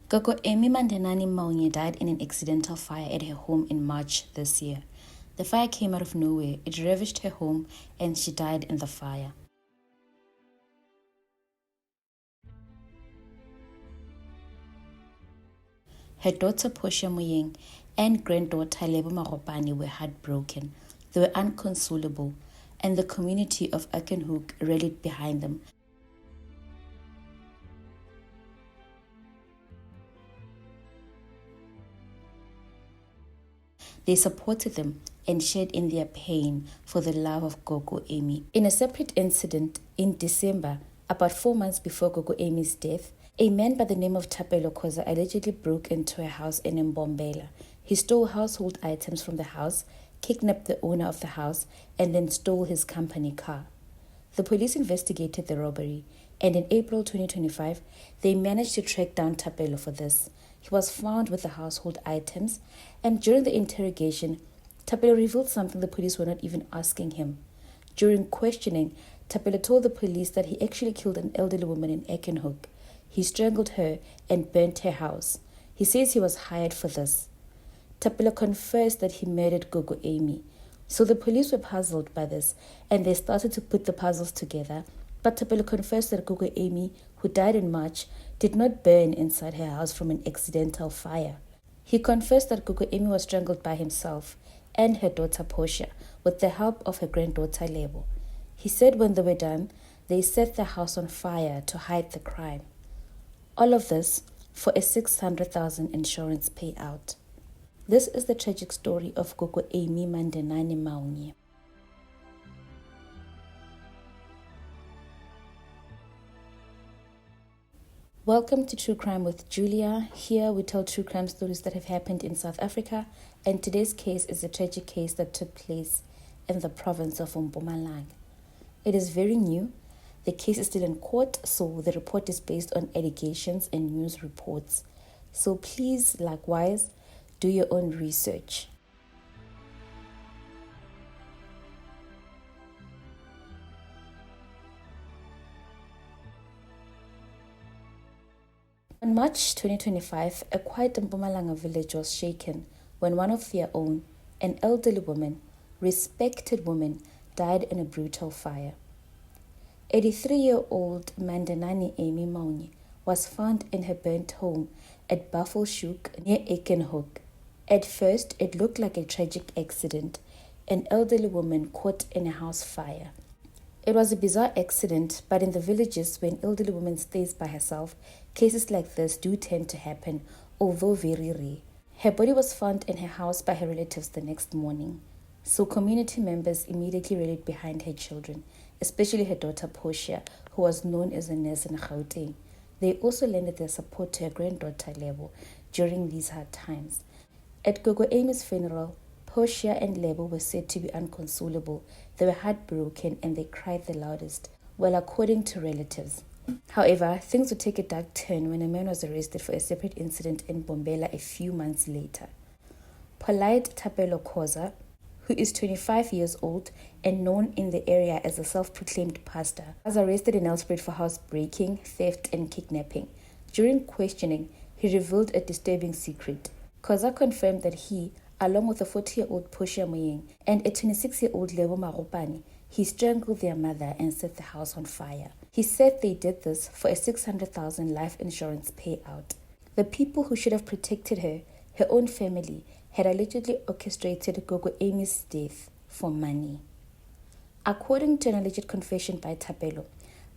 Gogo Emmie Mandenane Maunye died in an accidental fire at her home in March this year. The fire came out of nowhere, it ravaged her home, and she died in the fire. Her daughter Portia Moeng and granddaughter Lebo Mogopane were heartbroken. They were inconsolable, and the community of Acornhoek rallied behind them. They supported them and shared in their pain for the love of Gogo Emmie. In a separate incident in December, about 4 months before Gogo Emmie's death, a man by the name of Thapelo Khoza allegedly broke into a house in Mbombela. He stole household items from the house, kidnapped the owner of the house, and then stole his company car. The police investigated the robbery, and in April 2025, they managed to track down Thapelo for this. He was found with the household items, and during the interrogation, Thapelo revealed something the police were not even asking him. During questioning, Thapelo told the police that he actually killed an elderly woman in Acornhoek. He strangled her and burnt her house. He says he was hired for this. Thapelo confessed that he murdered Gogo Emmie. So the police were puzzled by this, and they started to put the puzzles together. But Thapelo confessed that Gogo Emmie, who died in March, did not burn inside her house from an accidental fire. He confessed that Gogo Emmie was strangled by himself and her daughter Portia with the help of her granddaughter Lebo. He said when they were done, they set the house on fire to hide the crime. All of this for a 600,000 insurance payout. This is the tragic story of Gogo Emmie Mandenane Maunye. Welcome to True Crime with Julia. Here we tell true crime stories that have happened in South Africa, and today's case is a tragic case that took place in the province of Mpumalanga. It is very new. The case is still in court, so the report is based on allegations and news reports. So please, likewise, do your own research. In March 2025, a quiet Mpumalanga village was shaken when one of their own, an elderly woman, respected woman, died in a brutal fire. 83-year-old Mandenane Emmie Maunye was found in her burnt home at Buffelshoek near Acornhoek. At first, it looked like a tragic accident, an elderly woman caught in a house fire. It was a bizarre accident, but in the villages where an elderly woman stays by herself, cases like this do tend to happen, although very rare. Her body was found in her house by her relatives the next morning, so community members immediately rallied behind her children, especially her daughter Portia, who was known as a nurse in Gauteng. They also lended their support to her granddaughter Lebo during these hard times. At Gogo Emmie's funeral, Portia and Lebo were said to be inconsolable. They were heartbroken and they cried the loudest, well, according to relatives. However, things would take a dark turn when a man was arrested for a separate incident in Mbombela a few months later. Polite Thapelo Khoza, who is 25 years old and known in the area as a self-proclaimed pastor, was arrested in Nelspruit for housebreaking, theft, and kidnapping. During questioning, he revealed a disturbing secret. Khoza confirmed that he, along with a 40-year-old Portia Moeng and a 26-year-old Lebo Mogopane, he strangled their mother and set the house on fire. He said they did this for a 600,000 life insurance payout. The people who should have protected her, her own family, had allegedly orchestrated Gogo Emmie's death for money. According to an alleged confession by Thapelo,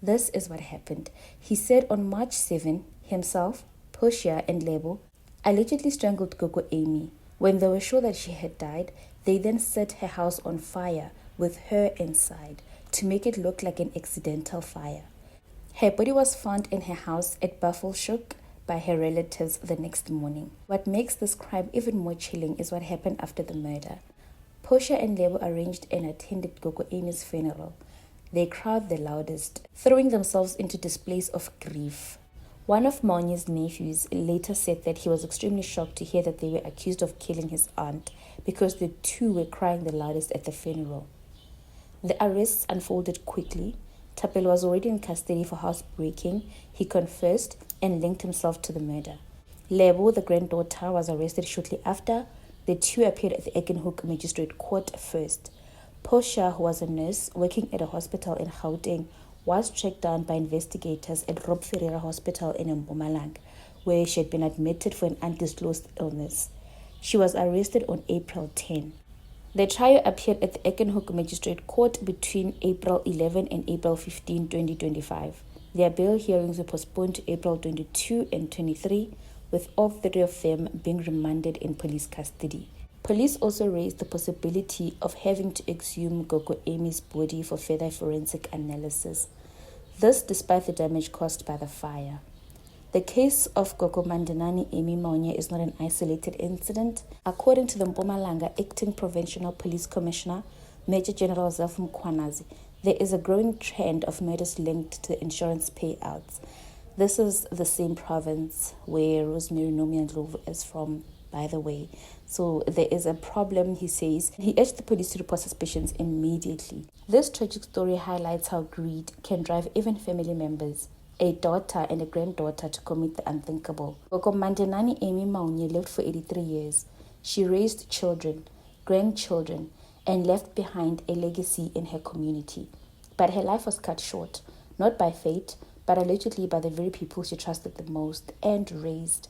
this is what happened. He said on March 7, himself, Portia and Lebo allegedly strangled Gogo Emmie. When they were sure that she had died, they then set her house on fire with her inside to make it look like an accidental fire. Her body was found in her house at Buffelshoek by her relatives the next morning. What makes this crime even more chilling is what happened after the murder. Portia and Lebo arranged and attended Gogo Emmie's funeral. They cried the loudest, throwing themselves into displays of grief. One of Maunye's nephews later said that he was extremely shocked to hear that they were accused of killing his aunt because the two were crying the loudest at the funeral. The arrests unfolded quickly. Thapelo was already in custody for housebreaking. He confessed and linked himself to the murder. Lebo, the granddaughter, was arrested shortly after. The two appeared at the Acornhoek Magistrate Court first. Portia, who was a nurse working at a hospital in Gauteng, was tracked down by investigators at Rob Ferreira Hospital in Mpumalanga, where she had been admitted for an undisclosed illness. She was arrested on April 10. The trio appeared at the Acornhoek Magistrate Court between April 11 and April 15, 2025. Their bail hearings were postponed to April 22 and 23, with all three of them being remanded in police custody. Police also raised the possibility of having to exhume Gogo Emmie's body for further forensic analysis. This despite the damage caused by the fire. The case of Gogo Mandenane Emmie Maunye is not an isolated incident. According to the Mpumalanga Acting Provincial Police Commissioner, Major General Zaf Mkhwanazi, there is a growing trend of murders linked to insurance payouts. This is the same province where Rosemary Nomiandlovu is from, by the way. So there is a problem, he says. He urged the police to report suspicions immediately. This tragic story highlights how greed can drive even family members, a daughter and a granddaughter, to commit the unthinkable. Gogo Mandenane Emmie Maunye lived for 83 years. She raised children, grandchildren, and left behind a legacy in her community. But her life was cut short, not by fate, but allegedly by the very people she trusted the most and raised.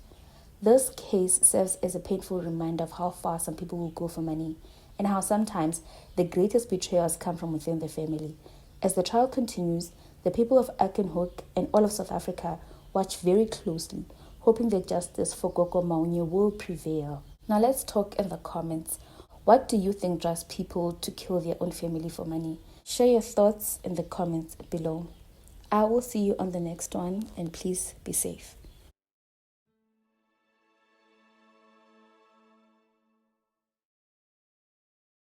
This case serves as a painful reminder of how far some people will go for money, and how sometimes the greatest betrayals come from within the family. As the trial continues, the people of Acornhoek and all of South Africa watch very closely, hoping that justice for Gogo Maunye will prevail. Now let's talk in the comments. What do you think drives people to kill their own family for money? Share your thoughts in the comments below. I will see you on the next one, and please be safe.